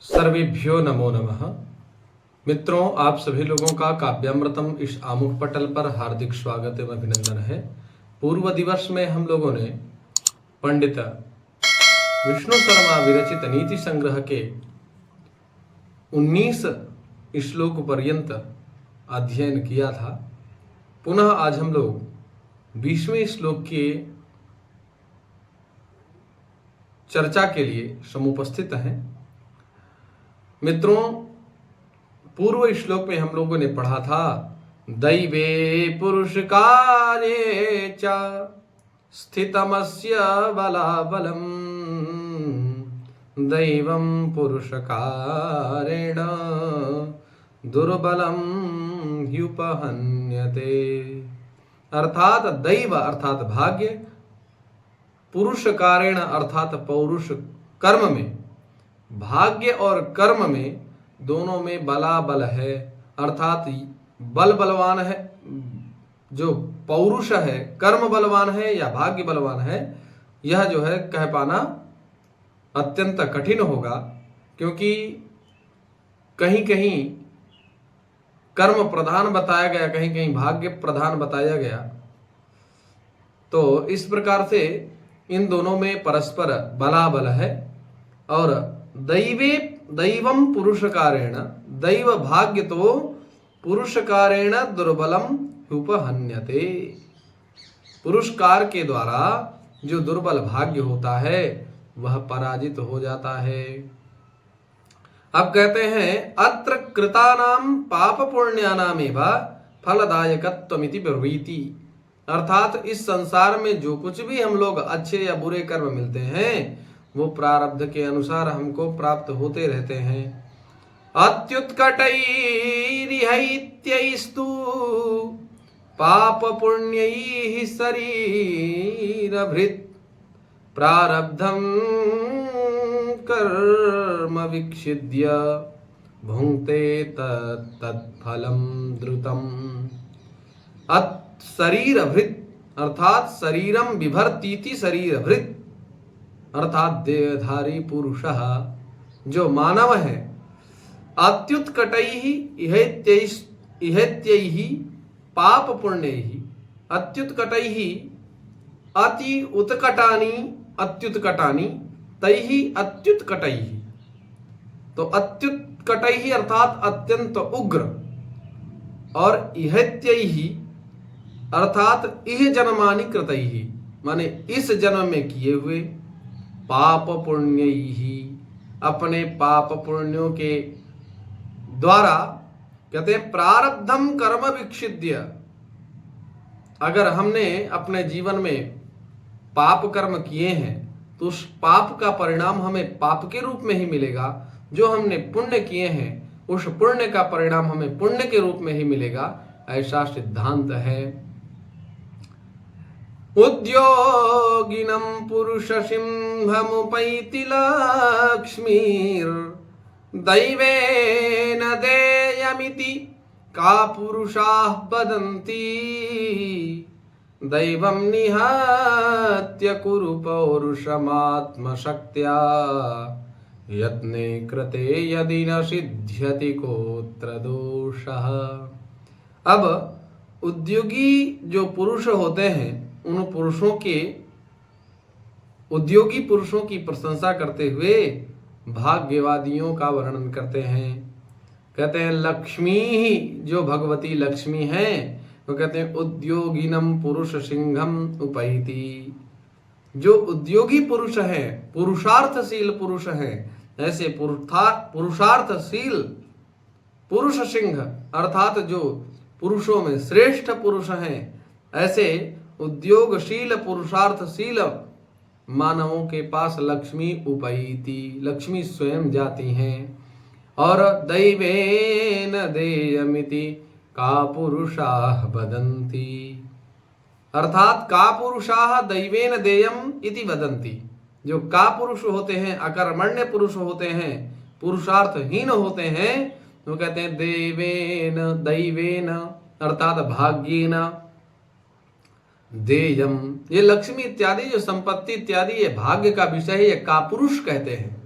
सर्वेभ्यो नमो नमः। मित्रों, आप सभी लोगों का काव्यामृतम इस आमुख पटल पर हार्दिक स्वागत एवं अभिनंदन है। पूर्व दिवस में हम लोगों ने पंडित विष्णु शर्मा विरचित नीति संग्रह के 19 श्लोक पर्यंत अध्ययन किया था। पुनः आज हम लोग 20वें श्लोक के चर्चा के लिए समुपस्थित हैं। मित्रों, पूर्व श्लोक में हम लोगों ने पढ़ा था दैवे पुरुष कार्ये च स्थितमस्य बलाबलम दैवं पुरुष कारेण दुर्बलम ह्युपहन्यते। अर्थात दैव अर्थात भाग्य, पुरुष कारेण अर्थात पौरुष कर्म में, भाग्य और कर्म में दोनों में बलाबल है। अर्थात बल बलवान है, जो पौरुष है कर्म बलवान है या भाग्य बलवान है, यह जो है कह पाना अत्यंत कठिन होगा, क्योंकि कहीं कहीं कर्म प्रधान बताया गया, कहीं कहीं भाग्य प्रधान बताया गया। तो इस प्रकार से इन दोनों में परस्पर बलाबल है। और दैवम पुरुषकारेण, दैव भाग्य तो पुरुषकारेण दुर्बलम उपहन्यते। पुरुषकार के द्वारा जो दुर्बल भाग्य होता है वह पराजित हो जाता है। अब कहते हैं अत्र कृतानाम पाप पुण्यानामेव फलदायकत्वमिति ब्रवीति। अर्थात इस संसार में जो कुछ भी हम लोग अच्छे या बुरे कर्म मिलते हैं वो प्रारब्ध के अनुसार हमको प्राप्त होते रहते हैं। अत्युत्कटैरिहैत्यैस्तु पाप पुण्यैः शरीरभृत् प्रारब्धं कर्म विक्षिद्य भुङ्क्ते तत्फलं द्रुतम्। शरीरभृत् अर्थात शरीरम बिभर्तीति शरीरभृत् अर्थात देहधारी पुरुष जो मानव है, अत्युत्कटैः इहैत्यैः पाप पुण्यैः, अत्युत्कटैः अति उत्कटानि अत्युत्कटानि तैः अत्युत्कटैः। तो अत्युत्कटैः अर्थात अत्यंत उग्र, और इहैत्यैः अर्थात इह जन्मानि कृतैः माने इस जन्म में किए हुए, पाप पुण्यैहि अपने पाप पुण्यों के द्वारा, कहते हैं प्रारब्धम कर्म विक्षिद्य। अगर हमने अपने जीवन में पाप कर्म किए हैं तो उस पाप का परिणाम हमें पाप के रूप में ही मिलेगा। जो हमने पुण्य किए हैं उस पुण्य का परिणाम हमें पुण्य के रूप में ही मिलेगा, ऐसा सिद्धांत है। उद्योगिनं पुरुष सिंहमुपैति लक्ष्मीर्दैवेन देयमिति का पुरुषाः वदन्ति दैवं निहत्य कुरु पौरुषमात्मशक्त्या यत्ने कृते यदि न सिद्ध्यति कोत्र दोषः। अब उद्योगी जो पुरुष होते हैं उन पुरुषों के, उद्योगी पुरुषों की प्रशंसा करते हुए भाग्यवादियों का वर्णन करते हैं। कहते हैं लक्ष्मी ही, जो भगवती लक्ष्मी हैं, वो कहते हैं उद्योगिनम पुरुष सिंहम उपैति। जो उद्योगी पुरुष हैं, पुरुषार्थशील पुरुष हैं, ऐसे पुरुषार्थशील पुरुष सिंह अर्थात जो पुरुषों में श्रेष्ठ पुरुष हैं, ऐसे उद्योगशील पुरुषार्थशील मानवों के पास लक्ष्मी उपैति, लक्ष्मी स्वयं जाती हैं। और दैवेन देयमिति का पुरुषाः वदन्ति, अर्थात का पुरुषाः दैवेन देयम इति वदन्ति। जो का पुरुष होते हैं, अकर्मण्य पुरुष होते हैं, पुरुषार्थहीन होते हैं, वो कहते हैं देवेन दैवेन अर्थात भाग्येन देयम। ये लक्ष्मी इत्यादि जो संपत्ति इत्यादि ये भाग्य का विषय है, ये कापुरुष कहते हैं।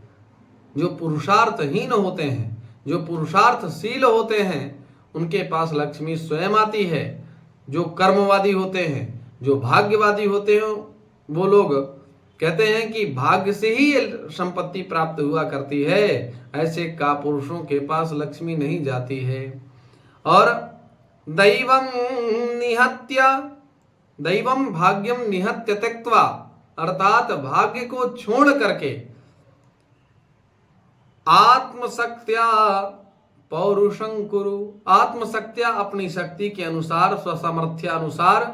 जो पुरुषार्थहीन होते हैं, जो पुरुषार्थशील होते हैं, उनके पास लक्ष्मी स्वयं आती है। जो कर्मवादी होते हैं, जो भाग्यवादी होते हैं, वो लोग कहते हैं कि भाग्य से ही संपत्ति प्राप्त हुआ करती है, ऐसे का पुरुषों के पास लक्ष्मी नहीं जाती है। और दैवं निहत्य, दैवं भाग्यम निहत्य त्यक्त्वा, अर्थात भाग्य को छोड़ करके आत्मशक्त्या पौरुषं कुरु, आत्मशक्त्या अपनी शक्ति के अनुसार, स्वसामर्थ्य अनुसार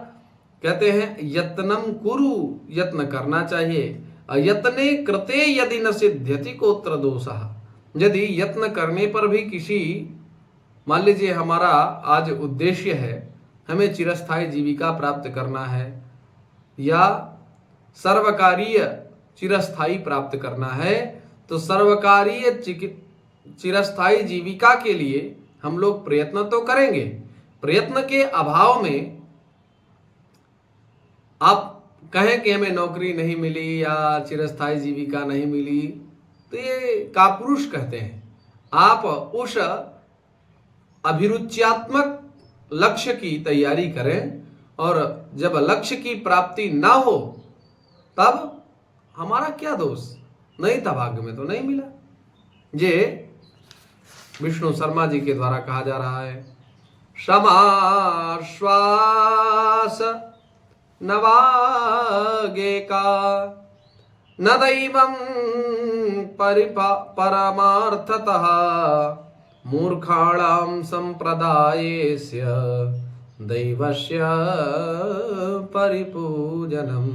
कहते हैं यत्नम कुरु, यत्न करना चाहिए। अयत्ने कृते यदि न सिद्ध्यति कोत्र दोषः, यदि यत्न करने पर भी किसी, मान लीजिए हमारा आज उद्देश्य है हमें चिरस्थायी जीविका प्राप्त करना है या सर्वकारीय चिरस्थायी प्राप्त करना है, तो सर्वकारीय चिरस्थायी जीविका के लिए हम लोग प्रयत्न तो करेंगे। प्रयत्न के अभाव में आप कहें कि हमें नौकरी नहीं मिली या चिरस्थायी जीविका नहीं मिली, तो ये कापुरुष कहते हैं। आप उस अभिरुच्यात्मक लक्ष्य की तैयारी करें, और जब लक्ष्य की प्राप्ति ना हो तब हमारा क्या दोष, नहीं था भाग्य में तो नहीं मिला। ये विष्णु शर्मा जी के द्वारा कहा जा रहा है। समाश्वास नवागे का न दैवं परमार्थतः मूर्खाणां संप्रदायस्य दैवस्य परिपूजनम्।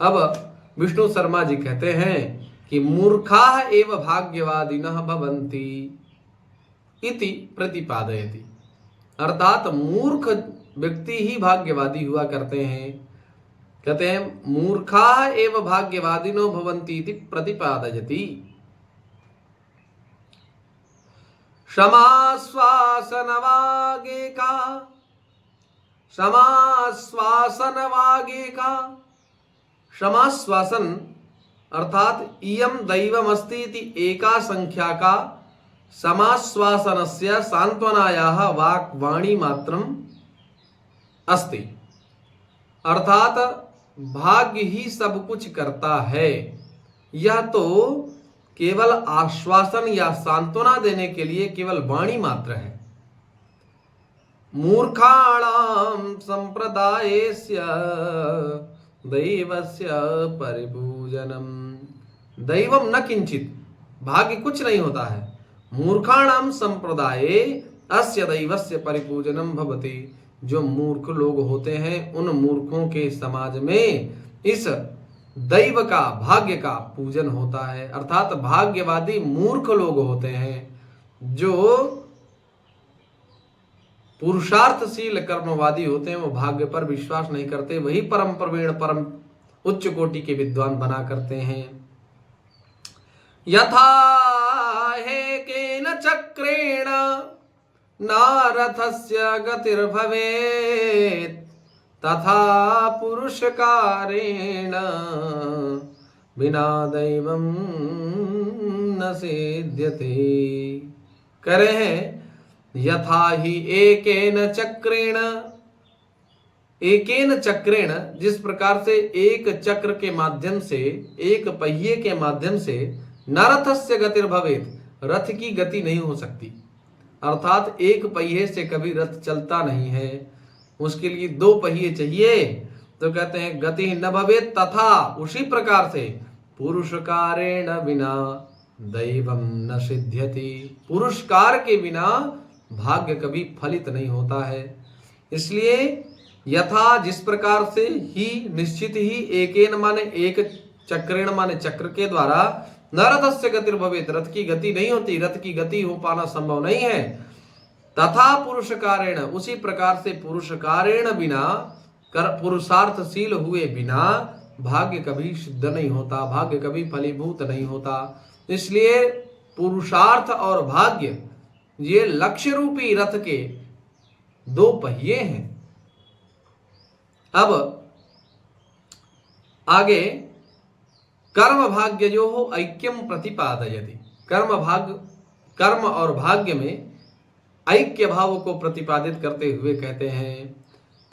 अब विष्णु शर्मा जी कहते हैं कि मूर्खाः एव भाग्यवादिनः भवन्ति इति प्रतिपादयति, अर्थात मूर्ख व्यक्ति ही भाग्यवादी हुआ करते हैं। कहते हैं मूर्खाः एव भाग्यवादिनो भवन्ति इति प्रतिपादयति। समाश्वासनवागे का, समाश्वासनवागे का, समाश्वासन अर्थात इयं दैवमस्ति इति एका संख्या का समाश्वासनस्य सांत्वनायाः वाक् वाणी मात्रम् अस्ति, अर्थात भाग्य ही सब कुछ करता है। यह तो केवल आश्वासन या सांत्वना देने के लिए केवल वाणी मात्र है। मूर्खाणां संप्रदायस्य दैवस्य परिपूजनम, दैवम न किंचित, भाग्य कुछ नहीं होता है। मूर्खाणां संप्रदाये अस्य दैवस्य परिपूजनम भवति, जो मूर्ख लोग होते हैं उन मूर्खों के समाज में इस दैव का, भाग्य का पूजन होता है। अर्थात भाग्यवादी मूर्ख लोग होते हैं, जो पुरुषार्थशील कर्मवादी होते हैं, वो भाग्य पर विश्वास नहीं करते, वही परम प्रवीण, परम उच्च कोटि के विद्वान बना करते हैं। यथा हेकेन चक्रेण नारथस्य गतिर्भवेत् तथा पुरुषकारेण बिना दैवं न सिद्ध्यते। कह रहे हैं यथा ही एकेन चक्रेण, एकेन चक्रेण, जिस प्रकार से एक चक्र के माध्यम से, एक पहिए के माध्यम से नरथस्य गतिर्भवेत्, रथ की गति नहीं हो सकती। अर्थात एक पहिए से कभी रथ चलता नहीं है, उसके लिए दो पहिए चाहिए। तो कहते हैं गति न भवेत् तथा, उसी प्रकार से पुरुषकारेण बिना दैवं न सिद्ध्यति, पुरुषकार के बिना भाग्य कभी फलित नहीं होता है। इसलिए यथा, जिस प्रकार से, ही निश्चित ही, एकेन माने एक, चक्रेण माने चक्र के द्वारा, न रथस्य गतिर्भवेत्, रथ की गति नहीं होती, रथ की गति हो पाना संभव नहीं है। तथा पुरुषकारेण, उसी प्रकार से पुरुषकारेण बिना, पुरुषार्थशील हुए बिना भाग्य कभी सिद्ध नहीं होता, भाग्य कभी फलीभूत नहीं होता। इसलिए पुरुषार्थ और भाग्य ये लक्ष्य रूपी रथ के दो पहिए हैं। अब आगे कर्म भाग्य जो हो ऐक्यम प्रतिपादयति। कर्म और भाग्य में ऐक्य भाव को प्रतिपादित करते हुए कहते हैं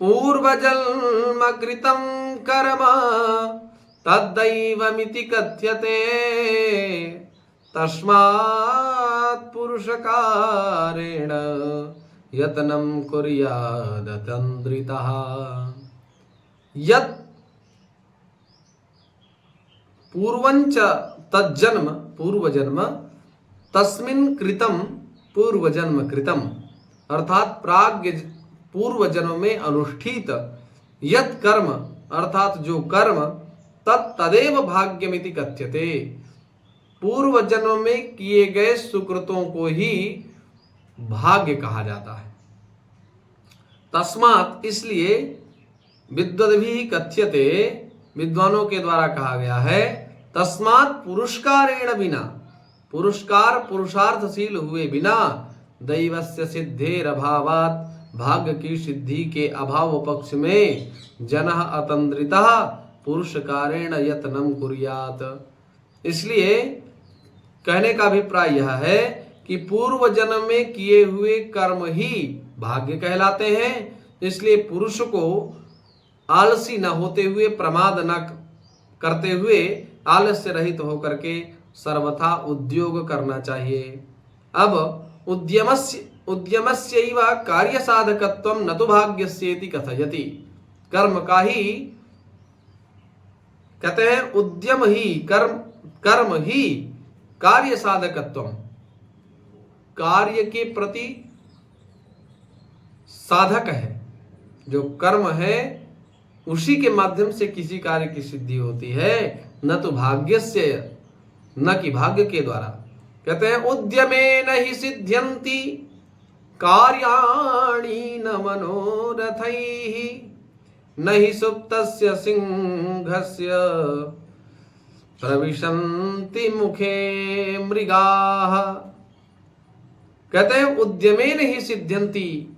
पूर्वजन्म कृतं कर्म तद्दैवमिति कथ्यते तस्मात् पुरुषकारेण यत्नं कुर्यादतन्द्रितः। यत् पूर्वंच तज्जन्म पूर्वजन्म तस्मिन् कृतं पूर्वजन्म कृतम, अर्थात प्राग्ञ पूर्व जन्म में अनुष्ठित यत् कर्म अर्थात जो कर्म तदेव भाग्यमिति कथ्यते, पूर्व जन्म में किए गए सुकृतों को ही भाग्य कहा जाता है। तस्मात् इसलिए विद्वद्भिः कथ्यते विद्वानों के द्वारा कहा गया है तस्मात् पुरुषकारेण बिना पुरस्कार पुरुषार्थशील हुए बिना दैवस्य सिद्धेर अभावात् भाग्य की सिद्धि के अभाव पक्ष में जनः अतंद्रितः पुरुषकारेण यत्नं कुर्यात्। इसलिए कहने का अभिप्राय यह है कि पूर्व जन्म में किए हुए कर्म ही भाग्य कहलाते हैं। इसलिए पुरुष को आलसी न होते हुए प्रमाद न करते हुए आलस्य रहित होकर के सर्वथा उद्योग करना चाहिए। अब उद्यमस्यैव कार्य साधकत्वं न तो भाग्यस्येति कथयति। कर्म का ही कहते हैं उद्यम ही कर्म ही कार्य साधकत्वम, कार्य के प्रति साधक है। जो कर्म है उसी के माध्यम से किसी कार्य की सिद्धि होती है, न तो भाग्यस्य, न कि भाग्य के द्वारा। कहते हैं उद्यमेन हि सिद्ध्यन्ति कार्याणि न मनोरथैः न हि सुप्तस्य सिंहस्य प्रविशन्ति मुखे मृगाः। कहते हैं उद्यमेन ही सिद्ध्यन्ति,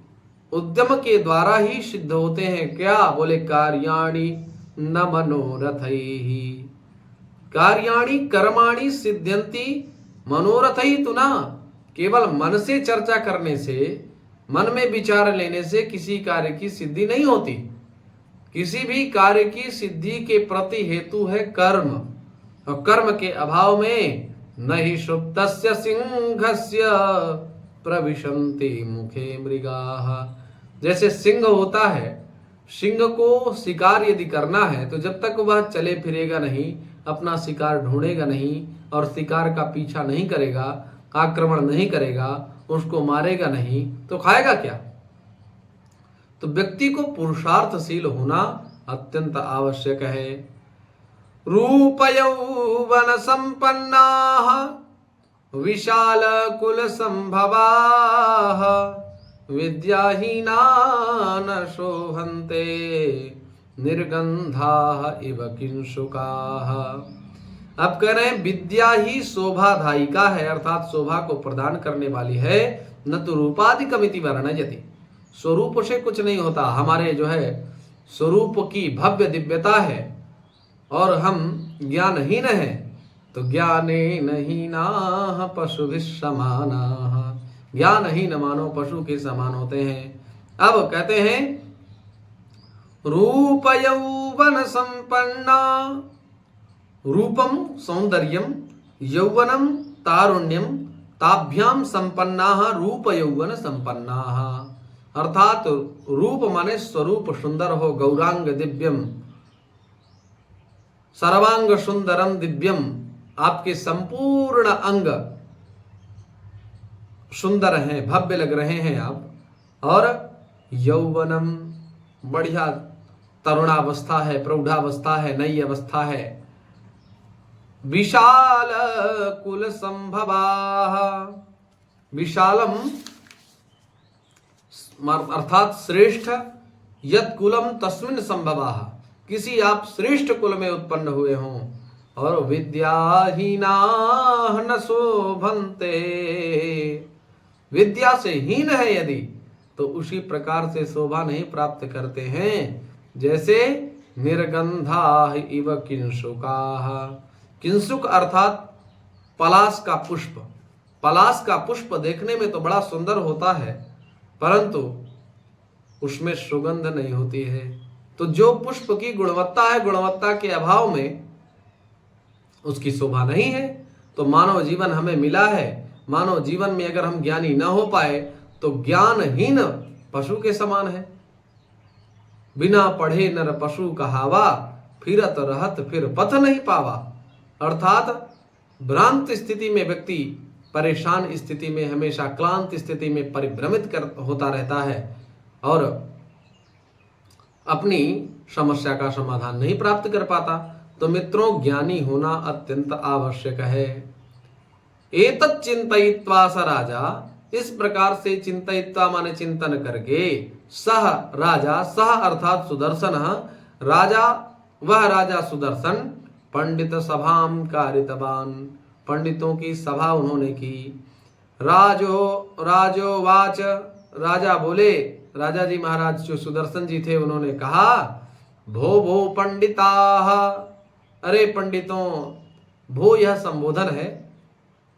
उद्यम के द्वारा ही सिद्ध होते हैं क्या? बोले कार्याणि न मनोरथैः, कार्याणि कर्माणि सिद्ध्यन्ति मनोरथैः तु न। केवल मन से चर्चा करने से, मन में विचार लेने से किसी कार्य की सिद्धि नहीं होती। किसी भी कार्य की सिद्धि के प्रति हेतु है कर्म, और कर्म के अभाव में न हि सुप्तस्य सिंहस्य प्रविशन्ति मुखे मृगाः। जैसे सिंह होता है, सिंह को शिकार यदि करना है तो जब तक वह चले फिरेगा नहीं, अपना शिकार ढूंढेगा नहीं और शिकार का पीछा नहीं करेगा, आक्रमण नहीं करेगा, उसको मारेगा नहीं, तो खाएगा क्या? तो व्यक्ति को पुरुषार्थशील होना अत्यंत आवश्यक है। रूप यौवन संपन्नाः विशाल कुल संभवाः विद्याहीना न शोभन्ते निर्गंधाः इव किंशुकाः। अब कह रहे हैं विद्या ही शोभाधायिका है, अर्थात शोभा को प्रदान करने वाली है, न तो रूपादिकमिति वर्णयति। स्वरूप से कुछ नहीं होता, हमारे जो है स्वरूप की भव्य दिव्यता है और हम ज्ञानहीन हैं, तो ज्ञानेन हीनाः पशुभिः समानाः, ज्ञानहीन मानो पशु के समान होते हैं। अब कहते हैं रूप यौवन संपन्ना, रूपम सौंदर्यम, यौवनम तारुण्यम, ताभ्याम संपन्नाः रूप यौवन संपन्नाः। अर्थात रूप माने स्वरूप सुंदर हो, गौरांग दिव्यम, सर्वांग सुंदरम दिव्यम, आपके संपूर्ण अंग सुंदर हैं, भव्य लग रहे हैं आप। और यौवनम, बढ़िया तरुणावस्था है, प्रौढ़ावस्था है, नई अवस्था है। विशाल कुल संभवाः, विशालम अर्थात श्रेष्ठ, यत् कुलम तस्मिन् संभवाः, किसी आप श्रेष्ठ कुल में उत्पन्न हुए हों। और विद्याहीनाः न शोभन्ते, विद्या से हीन है यदि, तो उसी प्रकार से शोभा नहीं प्राप्त करते हैं जैसे निर्गंधाः इव किंशुकाः, किंसुक अर्थात पलाश का पुष्प। पलाश का पुष्प देखने में तो बड़ा सुंदर होता है, परंतु उसमें सुगंध नहीं होती है। तो जो पुष्प की गुणवत्ता है, गुणवत्ता के अभाव में उसकी शोभा नहीं है। तो मानव जीवन हमें मिला है, मानव जीवन में अगर हम ज्ञानी न हो पाए तो ज्ञानहीन पशु के समान है। बिना पढ़े नर पशु कहावा, फिरत रहत फिर पथ नहीं पावा। अर्थात भ्रांत स्थिति में व्यक्ति परेशान स्थिति में, हमेशा क्लांत स्थिति में परिभ्रमित होता रहता है और अपनी समस्या का समाधान नहीं प्राप्त कर पाता। तो मित्रों, ज्ञानी होना अत्यंत आवश्यक है। एतत् चिंतयित्वा स राजा, इस प्रकार से चिंतयित्वा माने चिंतन करके, सह राजा, सह अर्थात सुदर्शन, राजा वह राजा सुदर्शन, पंडित सभाम कारितवान, पंडितों की सभा उन्होंने की। राजो वाच, राजा बोले, राजा जी महाराज जो सुदर्शन जी थे उन्होंने कहा, भो भो पंडिताः, अरे पंडितों, भो यह संबोधन है,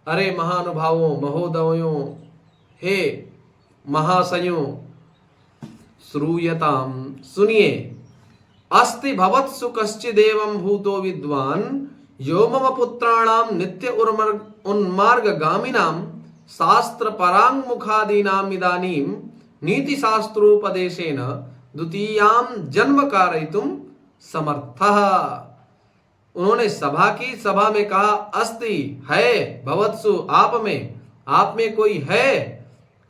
अरे महानुभावों, महोदयों, हे महाशयों, श्रूयताम, सुनिए, अस्ति भवत्सु कश्चिदेवं भूतो विद्वान यो मम पुत्राणाम नित्य उन्मार्गगामिनां शास्त्र परांगमुखादीनाम इदानीं नीति शास्त्रोपदेशेन द्वितीयां जन्म कारयितुं समर्थः। उन्होंने सभा की, सभा में कहा, अस्ति है, भवत्सु आप में कोई है,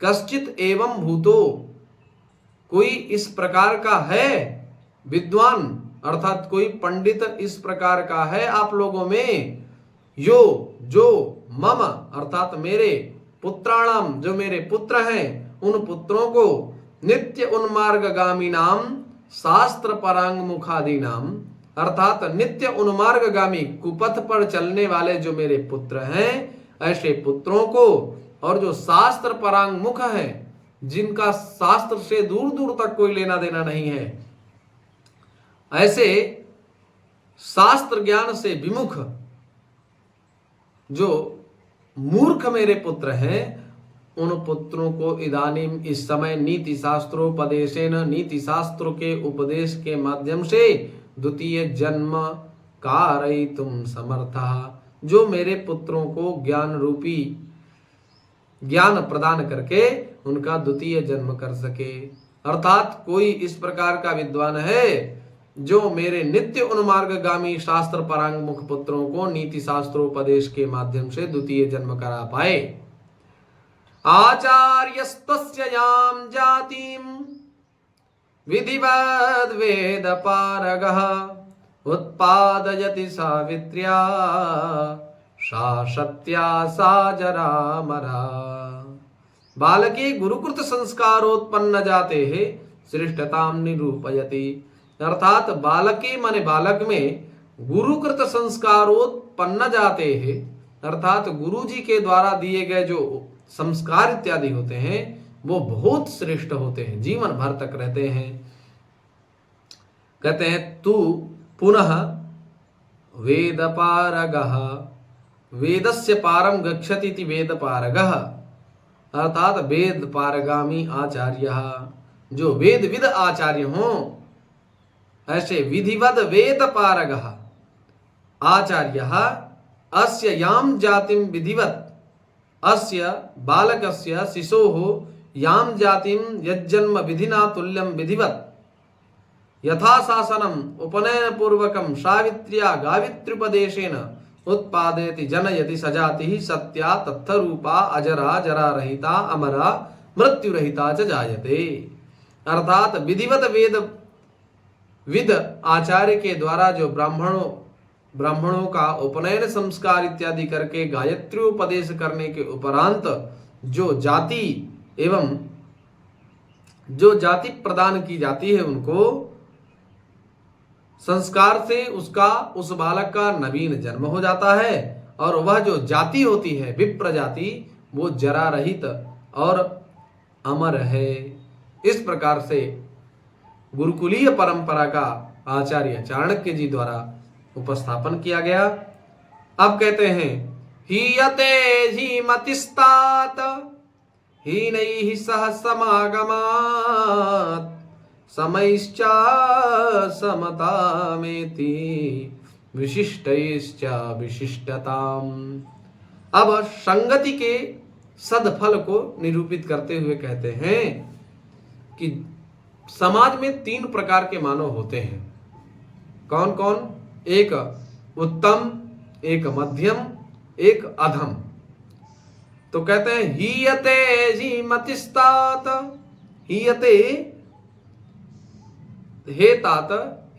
कश्चित एवं भूतो, कोई इस प्रकार का है, विद्वान अर्थात कोई पंडित इस प्रकार का है आप लोगों में, जो मम अर्थात मेरे, पुत्राणाम जो मेरे पुत्र हैं, उन पुत्रों को, नित्य उन्मार्गगामी नाम शास्त्र परांग मुखादि नाम अर्थात नित्य उन्मार्गगामी कुपथ पर चलने वाले जो मेरे पुत्र हैं, ऐसे पुत्रों को, और जो शास्त्र परांग मुख है, जिनका शास्त्र से दूर दूर तक कोई लेना देना नहीं है, ऐसे शास्त्र ज्ञान से विमुख जो मूर्ख मेरे पुत्र हैं, उन पुत्रों को इदानीम इस समय नीति शास्त्रोपदेशेन, नीति शास्त्रों के उपदेश के माध्यम से द्वितीय जन्म कारयितुं समर्थः, जो मेरे पुत्रों को ज्ञान रूपी ज्ञान प्रदान करके उनका द्वितीय जन्म कर सके। अर्थात कोई इस प्रकार का विद्वान है जो मेरे नित्य उन्मार्गगामी शास्त्र परांगमुख पुत्रों को नीति शास्त्रोपदेश के माध्यम से द्वितीय जन्म करा पाए। आचार्यस्तस्य यां जातिं विधिवद् वेद पारगः उत्पादयति सावित्र्या सा सत्या सा जरामरा। बालके गुरुकृत संस्कारोत्पन्न जाते है श्रेष्ठतां निरूपयति। अर्थात बालके माने बालक में गुरुकृत संस्कारोत्पन्न जाते हैं, अर्थात गुरु जी के द्वारा दिए गए जो संस्कार इत्यादि होते हैं वो बहुत श्रेष्ठ होते हैं, जीवन भर तक रहते हैं। कहते हैं तू पुनः वेद पारगः, वेदस्य पारम गच्छति इति वेद पारगः, अर्थात वेद पारगामी आचार्य, जो वेद विद आचार्य हों, ऐसे विधिवद वेद पारगः आचार्यः अस्य याम जातिम विधिवत, अस्य बालकस्य शिशोः याम जातिम यज्जन्म विधिना तुल्यम विधिवत यथा शासनम उपनयन पूर्वकम सावित्र्या गावित्र्युपदेशेन उत्पादयति जनयति सजाति सत्या तत्थरूपा अजरा जरा रहिता अमरा मृत्यु रहिता च जायते। अर्थात विधिवत विद आचार्य के द्वारा जो ब्राह्मणों का उपनयन संस्कार इत्यादि करके गायत्री उपदेश करने के उपरांत जो जाति एवं जो जाति प्रदान की जाती है, उनको संस्कार से उसका उस बालक का नवीन जन्म हो जाता है, और वह जो जाति होती है विप्र जाति, वो जरा रहित और अमर है। इस प्रकार से गुरुकुलीय परंपरा का आचार्य चाणक्य जी द्वारा उपस्थापन किया गया। अब कहते हैं हीयते ही मतिस्तात हीनैः सह समागमात् समैश्चा समतामेति विशिष्टैश्च विशिष्टताम। अब संगति के सदफल को निरूपित करते हुए कहते हैं कि समाज में 3 प्रकार के मानव होते हैं। कौन कौन? एक उत्तम, एक मध्यम, एक अधम। तो कहते हैं हीयते जी मतिस्तात, हीयते हे तात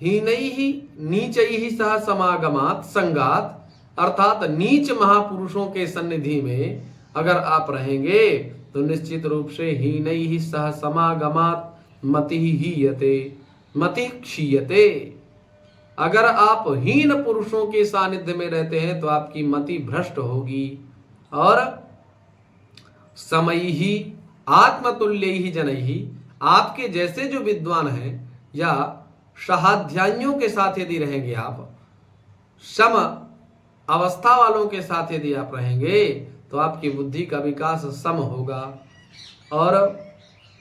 हीनैः नीचैः सह समागमात संगात, अर्थात नीच महापुरुषों के सन्निधि में अगर आप रहेंगे तो निश्चित रूप से हीनैः सह समागमात मति हीयते मति क्षीयते। अगर आप हीन पुरुषों के सानिध्य में रहते हैं तो आपकी मति भ्रष्ट होगी। और समैहि आत्मतुल्यैहि जनैहि, आपके जैसे जो विद्वान हैं या सहाध्यायियों के साथ यदि रहेंगे आप, सम अवस्था वालों के साथ यदि आप रहेंगे तो आपकी बुद्धि का विकास सम होगा। और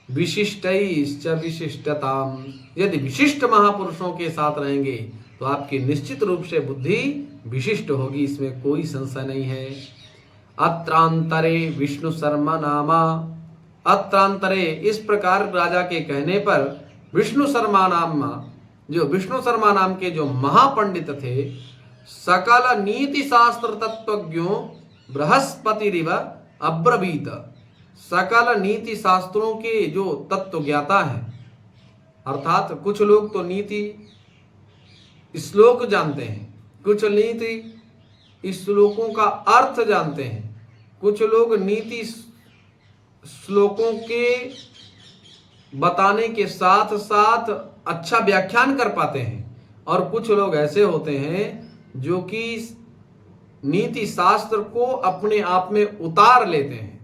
विशिष्टैश्च विशिष्टताम, यदि विशिष्ट महापुरुषों के साथ रहेंगे तो आपकी निश्चित रूप से बुद्धि विशिष्ट होगी, इसमें कोई संशय नहीं है। अत्रांतरे विष्णु शर्मा नामा, अत्रांतरे इस प्रकार राजा के कहने पर विष्णु शर्मा नाम, जो विष्णु शर्मा नाम के जो महापंडित थे, सकल नीति शास्त्र तत्वज्ञों बृहस्पतिरिव अब्रवीत, सकल नीति शास्त्रों के जो तत्व ज्ञाता हैं, अर्थात कुछ लोग तो नीति श्लोक जानते हैं, कुछ नीति श्लोकों का अर्थ जानते हैं, कुछ लोग नीति श्लोकों के बताने के साथ साथ अच्छा व्याख्यान कर पाते हैं, और कुछ लोग ऐसे होते हैं जो कि नीति शास्त्र को अपने आप में उतार लेते हैं।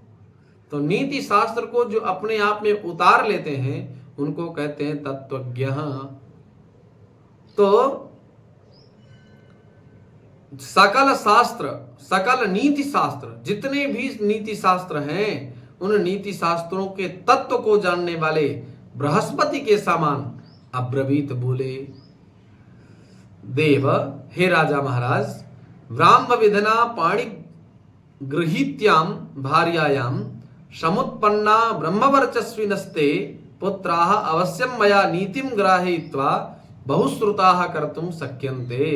तो नीति शास्त्र को जो अपने आप में उतार लेते हैं उनको कहते हैं तत्वज्ञ। तो सकल शास्त्र, सकल नीति शास्त्र, जितने भी नीति शास्त्र हैं उन नीति शास्त्रों के तत्व को जानने वाले बृहस्पति के समान अब्रवीत बोले। देव, हे राजा महाराज, ब्राह्म विधना पाणि गृहीत्याम भार्यायाम समुत्पन्ना ब्रह्मवर्चस्विनस्ते पुत्राः अवश्यम मया नीतिम ग्राहयित्वा बहुश्रुताः कर्तुम शक्यन्ते।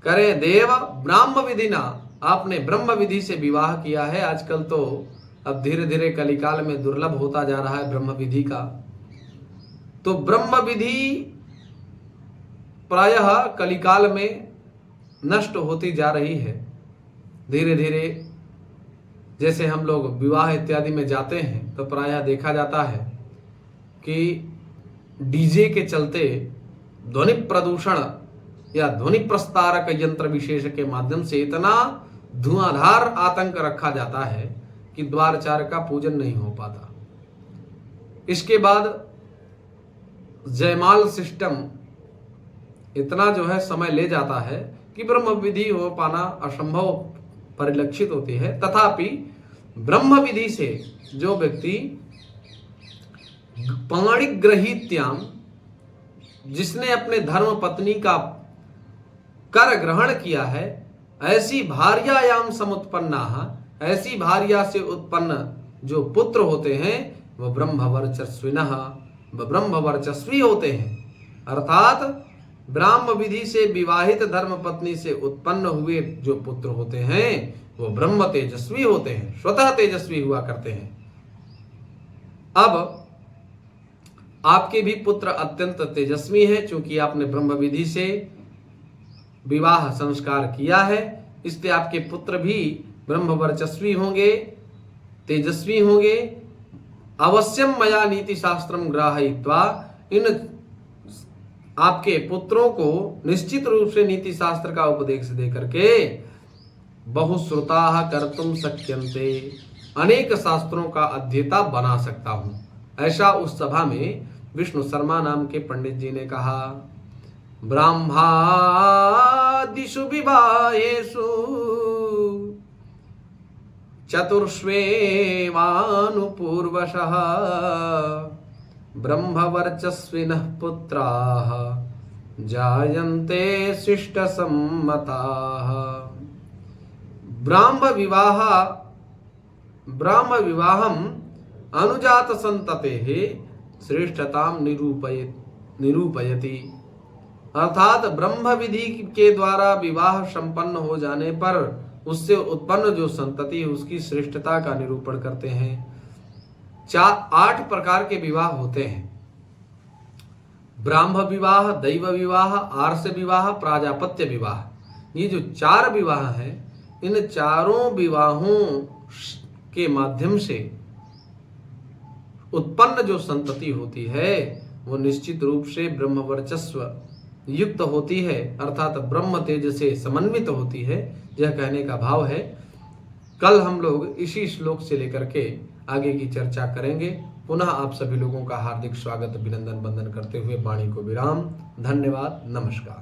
करे देव, ब्राह्म विधिना, आपने ब्रह्म विधि से विवाह किया है। आजकल तो अब धीरे धीरे कलिकाल में दुर्लभ होता जा रहा है ब्रह्म विधि का। तो ब्रह्म विधि प्रायः कलिकाल में नष्ट होती जा रही है धीरे धीरे। जैसे हम लोग विवाह इत्यादि में जाते हैं तो प्रायः देखा जाता है कि डीजे के चलते ध्वनि प्रदूषण या ध्वनि प्रस्तारक यंत्र विशेष के माध्यम से इतना धुआंधार आतंक रखा जाता है कि द्वारचार का पूजन नहीं हो पाता। इसके बाद जयमाल सिस्टम इतना जो है समय ले जाता है कि ब्रह्म विधि हो पाना असंभव परिलक्षित होती है। तथापि ब्रह्म विधि से जो व्यक्ति पाणिग्रहीत्याम, जिसने अपने धर्म पत्नी का कर ग्रहण किया है, ऐसी भार्यायाम समुत्पन्ना, ऐसी भार्या से उत्पन्न जो पुत्र होते हैं वह ब्रह्मवर्चस्विनः, वह ब्रह्मवर्चस्वी होते हैं। अर्थात ब्राह्म विधि से विवाहित धर्म पत्नी से उत्पन्न हुए जो पुत्र होते हैं वो ब्रह्म तेजस्वी होते हैं, स्वतः तेजस्वी हुआ करते हैं। अब आपके भी पुत्र अत्यंत तेजस्वी हैं, क्योंकि आपने ब्रह्म विधि से विवाह संस्कार किया है, इसलिए आपके पुत्र भी ब्रह्म वर्चस्वी होंगे, तेजस्वी होंगे। अवश्यम मया नीति शास्त्रम ग्राहयित्वा, इन आपके पुत्रों को निश्चित रूप से नीति शास्त्र का उपदेश दे करके बहुश्रुताः कर्तुम शक्यन्ते, अनेक शास्त्रों का अध्येता बना सकता हूं। ऐसा उस सभा में विष्णु शर्मा नाम के पंडित जी ने कहा। ब्राह्मादिषु विवाहेषु चतुर्ष्वेवानुपूर्वशः ब्रह्मवर्चस्विनः पुत्राः जायन्ते शिष्टसम्मताः। ब्राह्म विवाहम अनुजात संततेः श्रेष्ठताम निरूपयति। अर्थात ब्रह्म विधि के द्वारा विवाह संपन्न हो जाने पर उससे उत्पन्न जो संतति है उसकी श्रेष्ठता का निरूपण करते हैं। 8 प्रकार के विवाह होते हैं। ब्राह्म विवाह, दैव विवाह, आर्ष विवाह, प्राजापत्य विवाह। ये जो 4 विवाह हैं, इन चारों विवाहों के माध्यम से उत्पन्न जो संतति होती है वो निश्चित रूप से ब्रह्म वर्चस्व युक्त होती है, अर्थात ब्रह्म तेज से समन्वित होती है। यह कहने का भाव है। कल हम लोग इसी श्लोक से लेकर के आगे की चर्चा करेंगे। पुनः आप सभी लोगों का हार्दिक स्वागत, अभिनंदन, वंदन करते हुए वाणी को विराम। धन्यवाद, नमस्कार।